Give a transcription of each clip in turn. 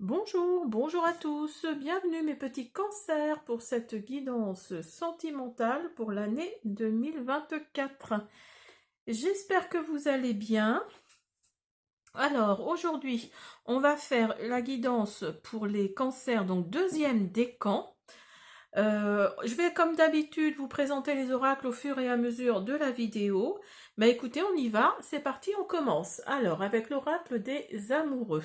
Bonjour, bonjour à tous, bienvenue mes petits cancers pour cette guidance sentimentale pour l'année 2024. J'espère que vous allez bien. Alors aujourd'hui, on va faire la guidance pour les cancers, donc deuxième décan. Je vais comme d'habitude vous présenter les oracles au fur et à mesure de la vidéo. Mais écoutez, on y va, c'est parti, on commence. Alors avec l'oracle des amoureux.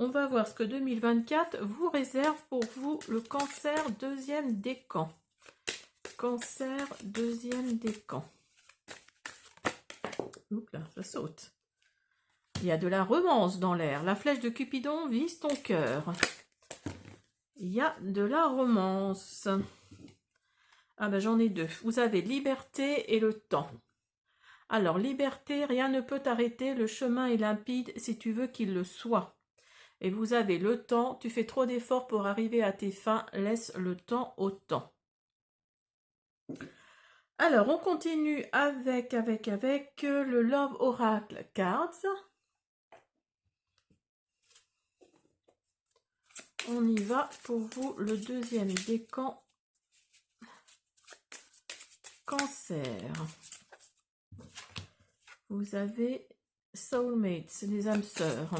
On va voir ce que 2024 vous réserve pour vous, le cancer deuxième décan. Cancer deuxième décan. Oups là, ça saute. Il y a de la romance dans l'air. La flèche de Cupidon vise ton cœur. Il y a de la romance. Ah ben j'en ai deux. Vous avez liberté et le temps. Alors liberté, rien ne peut t'arrêter. Le chemin est limpide si tu veux qu'il le soit. Et vous avez le temps, tu fais trop d'efforts pour arriver à tes fins, laisse le temps au temps. Alors, on continue avec le Love Oracle Cards. On y va pour vous, le deuxième décan Cancer. Vous avez Soulmates, les âmes sœurs.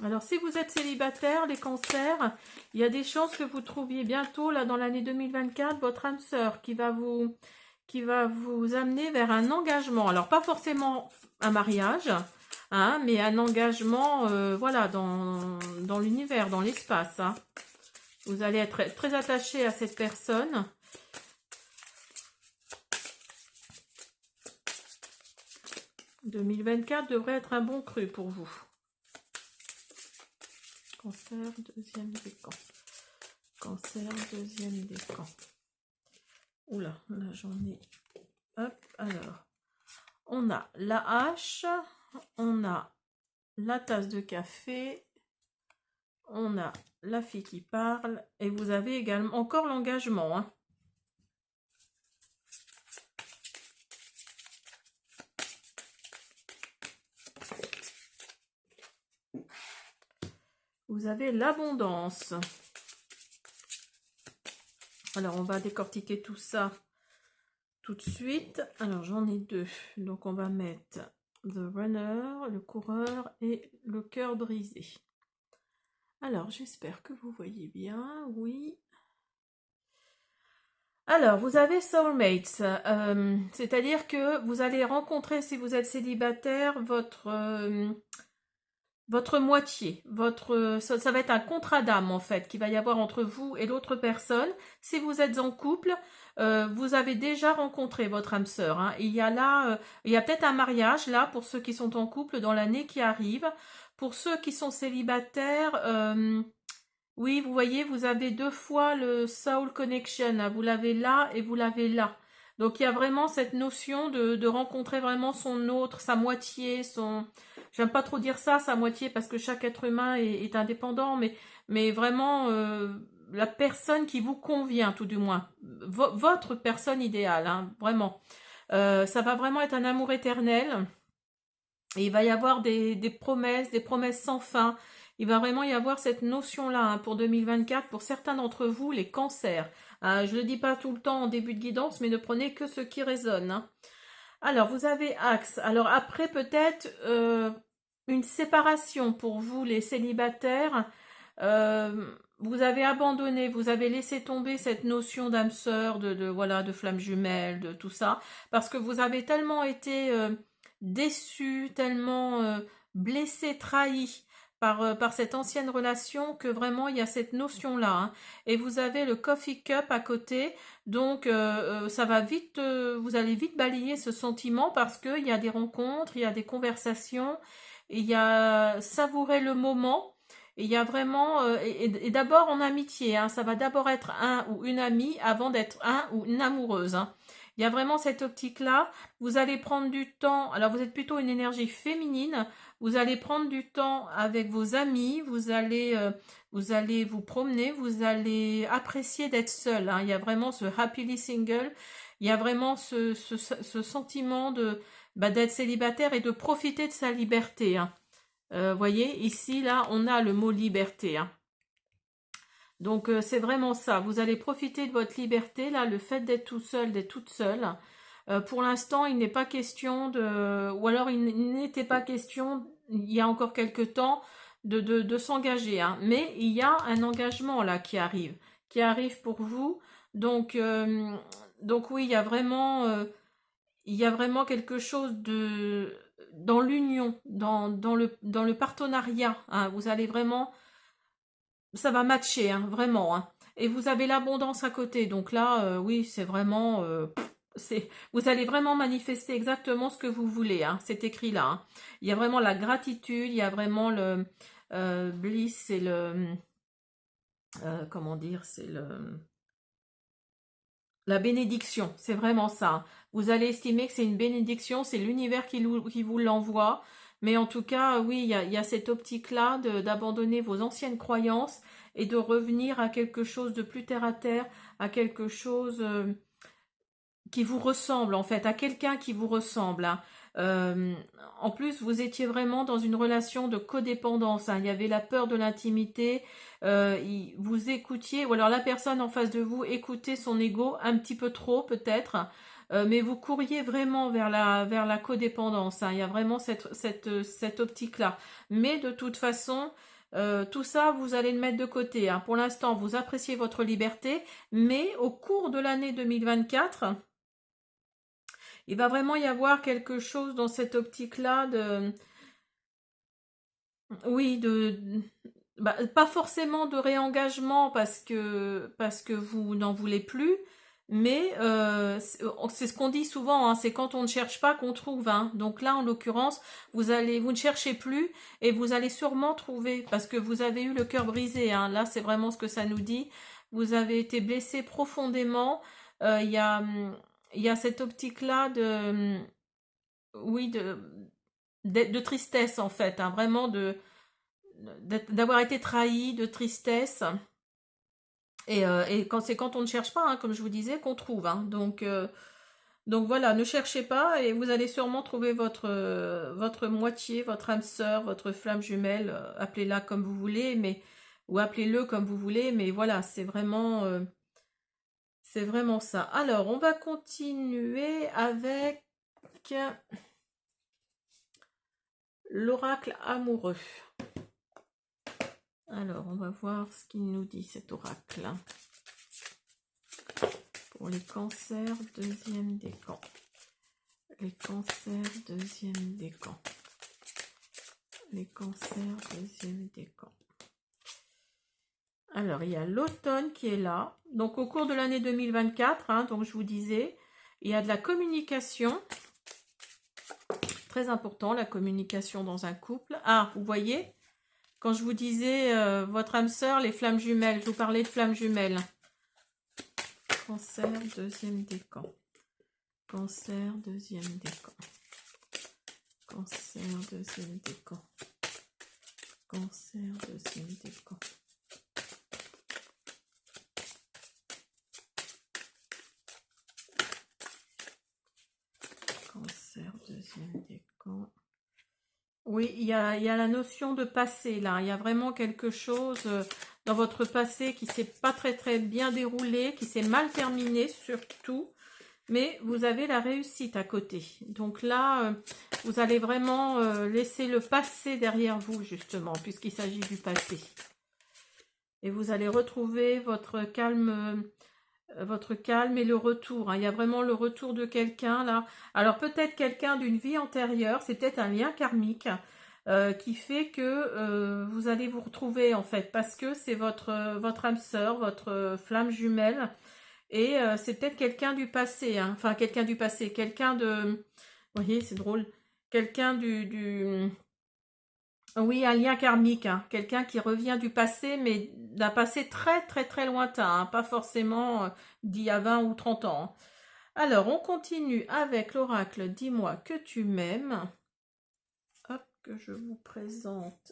Alors, si vous êtes célibataire, les cancers, il y a des chances que vous trouviez bientôt, là, dans l'année 2024, votre âme sœur qui va vous amener vers un engagement. Alors, pas forcément un mariage, hein, mais un engagement, voilà, dans l'univers, dans l'espace. Hein. Vous allez être très attaché à cette personne. « 2024 devrait être un bon cru pour vous. » Cancer, deuxième décan. Cancer, deuxième décan. Oula, là j'en ai. Hop, alors. On a la hache, on a la tasse de café, on a la fille qui parle, et vous avez également encore l'engagement. Hein. Vous avez l'abondance. Alors, on va décortiquer tout ça tout de suite. Alors, j'en ai deux. Donc, on va mettre The Runner, le coureur, et le cœur brisé. Alors, j'espère que vous voyez bien. Oui. Alors, vous avez Soulmates. C'est-à-dire que vous allez rencontrer, si vous êtes célibataire, votre moitié, ça va être un contrat d'âme en fait, qu'il va y avoir entre vous et l'autre personne. Si vous êtes en couple, vous avez déjà rencontré votre âme sœur. Hein. Il y a là, il y a peut-être un mariage là pour ceux qui sont en couple dans l'année qui arrive. Pour ceux qui sont célibataires, oui, vous voyez, vous avez deux fois le soul connection. Hein. Vous l'avez là et vous l'avez là. Donc il y a vraiment cette notion de rencontrer vraiment son autre, sa moitié, son... J'aime pas trop dire ça, sa moitié, parce que chaque être humain est indépendant, mais vraiment la personne qui vous convient, tout du moins. Votre personne idéale, hein, vraiment. Ça va vraiment être un amour éternel. Et il va y avoir des promesses sans fin. Il va vraiment y avoir cette notion-là hein, pour 2024, pour certains d'entre vous, les cancers. Je ne le dis pas tout le temps en début de guidance, mais ne prenez que ce qui résonne. Hein. Alors, vous avez Axe. Alors après, peut-être une séparation pour vous, les célibataires. Vous avez abandonné, vous avez laissé tomber cette notion d'âme sœur, voilà, de flamme jumelle, de tout ça, parce que vous avez tellement été déçu, tellement blessé, trahi par cette ancienne relation que vraiment il y a cette notion-là. Hein. Et vous avez le coffee cup à côté, donc ça va vite, vous allez vite balayer ce sentiment parce qu'il y a des rencontres, il y a des conversations, il y a savourer le moment. Il y a vraiment, et d'abord en amitié, hein, ça va d'abord être un ou une amie avant d'être un ou une amoureuse. Hein. Il y a vraiment cette optique-là. Vous allez prendre du temps, alors vous êtes plutôt une énergie féminine, vous allez prendre du temps avec vos amis, vous allez vous promener, vous allez apprécier d'être seul. Hein. Il y a vraiment ce happily single, il y a vraiment ce sentiment bah, d'être célibataire et de profiter de sa liberté, hein. Voyez, ici, là, on a le mot liberté, hein. Donc, c'est vraiment ça. Vous allez profiter de votre liberté, là, le fait d'être tout seul, d'être toute seule. Pour l'instant, il n'est pas question de... Ou alors, il n'était pas question, il y a encore quelque temps, de s'engager, hein. Mais il y a un engagement, là, qui arrive pour vous. Donc, donc oui, il y a vraiment quelque chose de... Dans l'union, dans le partenariat, hein. Vous allez vraiment ça va matcher, hein, vraiment, hein. Et vous avez l'abondance à côté. Donc là, oui, c'est vraiment... vous allez vraiment manifester exactement ce que vous voulez, hein. C'est écrit là, hein. Il y a vraiment la gratitude, il y a vraiment le bliss et le... comment dire, c'est le... La bénédiction, c'est vraiment ça, hein. Vous allez estimer que c'est une bénédiction, c'est l'univers qui vous l'envoie. Mais en tout cas, oui, il y a cette optique-là d'abandonner vos anciennes croyances et de revenir à quelque chose de plus terre à terre, à quelque chose qui vous ressemble en fait, à quelqu'un qui vous ressemble, hein. Euh, En plus, vous étiez vraiment dans une relation de codépendance, hein. Il y avait la peur de l'intimité, vous écoutiez, ou alors la personne en face de vous écoutait son ego un petit peu trop peut-être, mais vous couriez vraiment vers la codépendance, hein. Il y a vraiment cette optique-là. Mais de toute façon, tout ça, vous allez le mettre de côté, hein. Pour l'instant, vous appréciez votre liberté, mais au cours de l'année 2024, il va vraiment y avoir quelque chose dans cette optique-là de, oui, bah, pas forcément de réengagement parce que vous n'en voulez plus, mais c'est ce qu'on dit souvent, hein, c'est quand on ne cherche pas qu'on trouve, hein. Donc là, en l'occurrence, vous ne cherchez plus et vous allez sûrement trouver parce que vous avez eu le cœur brisé, hein. Là, c'est vraiment ce que ça nous dit. Vous avez été blessé profondément. Il y a, il y a cette optique-là de, oui, de tristesse en fait, hein, vraiment d'avoir été trahi, de tristesse. Et quand c'est quand on ne cherche pas, hein, comme je vous disais, qu'on trouve, hein. Donc voilà, ne cherchez pas et vous allez sûrement trouver votre moitié, votre âme sœur, votre flamme jumelle, appelez-la comme vous voulez, mais ou appelez-le comme vous voulez, mais voilà, c'est vraiment ça. Alors, on va continuer avec l'oracle amoureux. Alors, on va voir ce qu'il nous dit cet oracle. Pour les cancers, deuxième décan. Les cancers, deuxième décan. Les cancers, deuxième décan. Alors, il y a l'automne qui est là. Donc, au cours de l'année 2024, hein, donc je vous disais, il y a de la communication. Très important, la communication dans un couple. Ah, vous voyez, quand je vous disais votre âme sœur, les flammes jumelles, je vous parlais de flammes jumelles. Cancer, deuxième décan. Cancer, deuxième décan. Cancer, deuxième décan. Cancer, deuxième décan. Cancer, deuxième décan. Oui, il y a la notion de passé là. Il y a vraiment quelque chose dans votre passé qui s'est pas très bien déroulé, qui s'est mal terminé surtout. Mais vous avez la réussite à côté. Donc là, vous allez vraiment laisser le passé derrière vous, justement, puisqu'il s'agit du passé. Et vous allez retrouver votre calme et le retour, hein. Il y a vraiment le retour de quelqu'un là. Alors peut-être quelqu'un d'une vie antérieure, c'est peut-être un lien karmique qui fait que vous allez vous retrouver en fait, parce que c'est votre âme sœur, votre flamme jumelle. Et c'est peut-être quelqu'un du passé, hein. Enfin quelqu'un du passé, quelqu'un de... Vous voyez, c'est drôle. Quelqu'un Oui, un lien karmique, hein. Quelqu'un qui revient du passé, mais d'un passé très lointain, hein. Pas forcément d'il y a 20 ou 30 ans, hein. Alors, on continue avec l'oracle Dis-moi que tu m'aimes. Hop, que je vous présente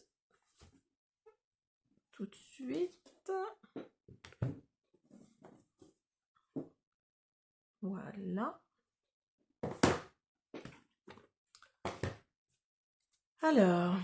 tout de suite. Voilà. Alors,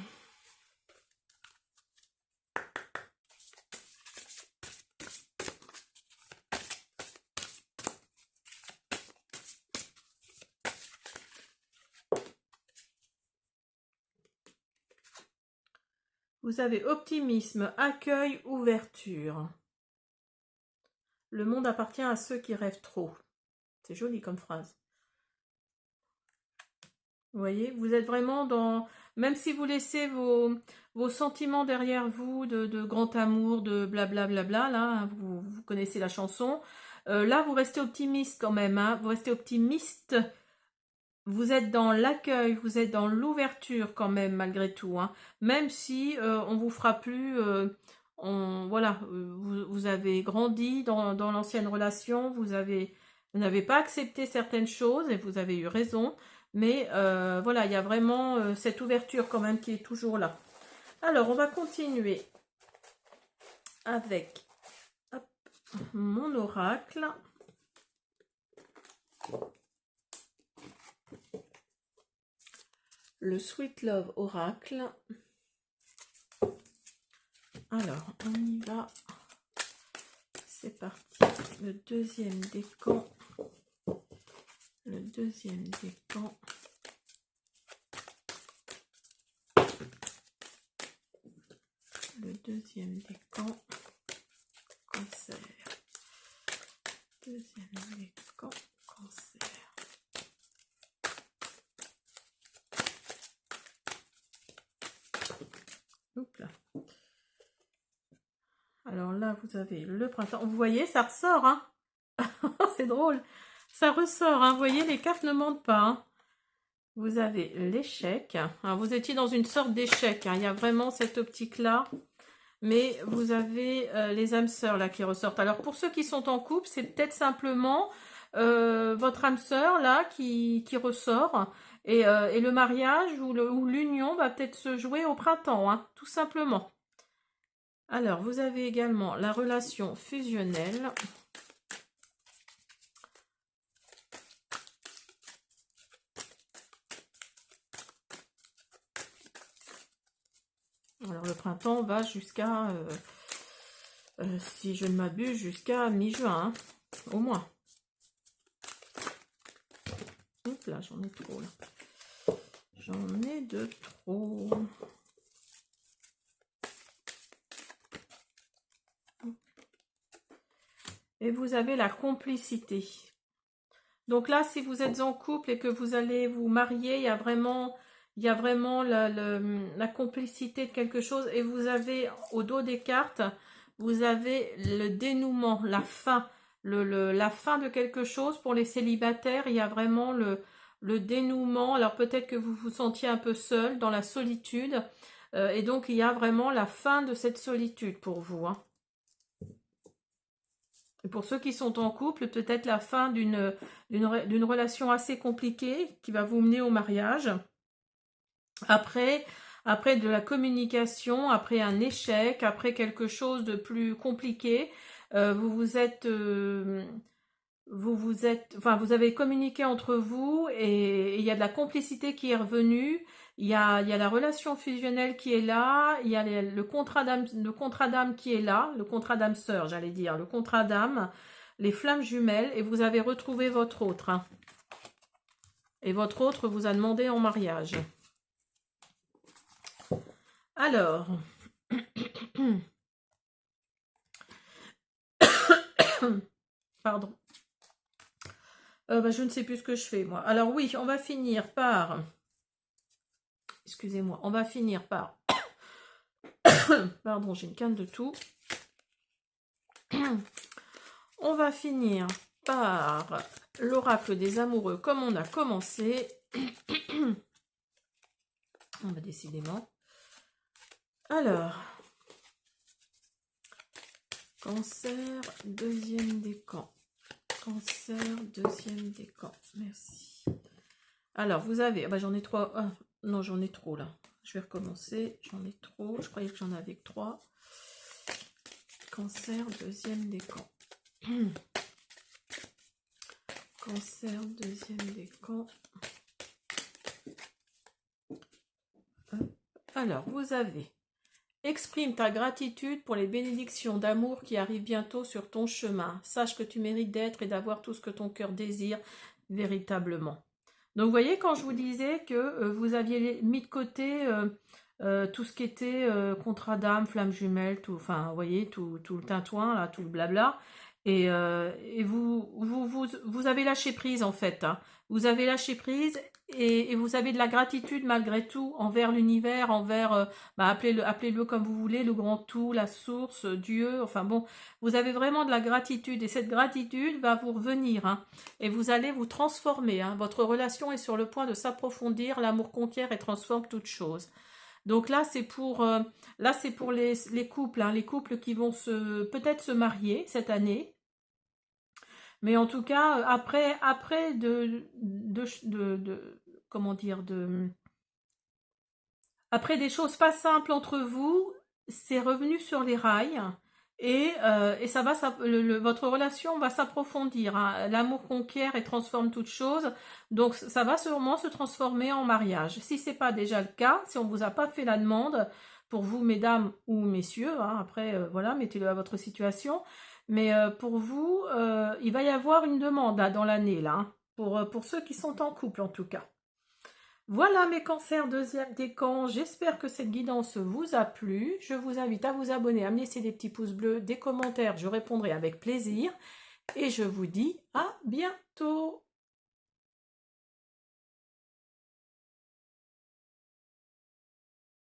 vous avez optimisme, accueil, ouverture. Le monde appartient à ceux qui rêvent trop. C'est joli comme phrase. Vous voyez, vous êtes vraiment dans... Même si vous laissez vos sentiments derrière vous, de grand amour, de blablabla, là, hein, vous connaissez la chanson. Là, vous restez optimiste quand même, hein, vous restez optimiste. Vous êtes dans l'accueil, vous êtes dans l'ouverture quand même, malgré tout, hein. Même si on vous fera plus... voilà, vous avez grandi dans l'ancienne relation, vous n'avez pas accepté certaines choses et vous avez eu raison. Mais voilà, il y a vraiment cette ouverture quand même qui est toujours là. Alors, on va continuer avec hop, mon oracle. Le Sweet Love Oracle. Alors, on y va. C'est parti. Le deuxième décan. Le deuxième décan. Le deuxième décan. Cancer. Deuxième décan. Cancer. Oups là. Alors là, vous avez le printemps. Vous voyez, ça ressort, hein. C'est drôle. Ça ressort, hein. Vous voyez, les cartes ne mentent pas, hein. Vous avez l'échec. Vous étiez dans une sorte d'échec, hein. Il y a vraiment cette optique-là. Mais vous avez les âmes sœurs là qui ressortent. Alors pour ceux qui sont en couple, c'est peut-être simplement votre âme sœur là qui ressort. Et le mariage ou l'union va peut-être se jouer au printemps, hein, tout simplement. Alors vous avez également la relation fusionnelle. Alors le printemps va jusqu'à, si je ne m'abuse, jusqu'à mi-juin, hein, au moins. Oups là, j'en ai trop là. J'en ai de trop. Et vous avez la complicité. Donc là, si vous êtes en couple et que vous allez vous marier, il y a vraiment la complicité de quelque chose. Et vous avez, au dos des cartes, vous avez le dénouement, la fin. La fin de quelque chose. Pour les célibataires, il y a vraiment le dénouement. Alors peut-être que vous vous sentiez un peu seul, dans la solitude. Et donc, il y a vraiment la fin de cette solitude pour vous, hein. Et pour ceux qui sont en couple, peut-être la fin d'une relation assez compliquée qui va vous mener au mariage. Après de la communication, après un échec, après quelque chose de plus compliqué, vous avez communiqué entre vous et il y a de la complicité qui est revenue. Il y a la relation fusionnelle qui est là, il y a le contrat d'âme qui est là, le contrat d'âme sœur, j'allais dire, le contrat d'âme, les flammes jumelles, et vous avez retrouvé votre autre, hein. Et votre autre vous a demandé en mariage. Alors, pardon. Je ne sais plus ce que je fais, moi. Alors oui, on va finir par... Excusez-moi, on va finir par... Pardon, j'ai une canne de tout. On va finir par l'oracle des amoureux comme on a commencé. On va décidément. Alors, Cancer, deuxième décan. Cancer, deuxième décan. Merci. Alors, vous avez... j'en ai 3. Ah, non, j'en ai trop, là. Je vais recommencer. J'en ai trop. Je croyais que j'en avais que 3. Cancer, deuxième décan. Cancer, deuxième décan. Hop. Alors, vous avez exprime ta gratitude pour les bénédictions d'amour qui arrivent bientôt sur ton chemin. Sache que tu mérites d'être et d'avoir tout ce que ton cœur désire véritablement. Donc, vous voyez, quand je vous disais que vous aviez mis de côté tout ce qui était contrat d'âme, flamme jumelle, tout, enfin, vous voyez, tout le tintouin, là, tout le blabla, et vous avez lâché prise, en fait. Hein. Vous avez lâché prise et vous avez de la gratitude malgré tout envers l'univers, envers, appelez-le comme vous voulez, le grand tout, la source, Dieu, enfin bon, vous avez vraiment de la gratitude et cette gratitude va vous revenir, hein, et vous allez vous transformer, hein. Votre relation est sur le point de s'approfondir, l'amour conquiert et transforme toute chose. Donc là c'est pour les couples, hein, les couples qui vont peut-être se marier cette année. Mais en tout cas, après comment dire, après des choses pas simples entre vous, c'est revenu sur les rails et ça va, votre relation va s'approfondir. Hein. L'amour conquiert et transforme toute chose, donc ça va sûrement se transformer en mariage. Si c'est pas déjà le cas, si on vous a pas fait la demande pour vous, mesdames ou messieurs, hein, après voilà, mettez-le à votre situation. Mais pour vous, il va y avoir une demande là, dans l'année là, hein, pour ceux qui sont en couple en tout cas. Voilà mes cancers deuxième décan, j'espère que cette guidance vous a plu. Je vous invite à vous abonner, à me laisser des petits pouces bleus, des commentaires, je répondrai avec plaisir. Et je vous dis à bientôt.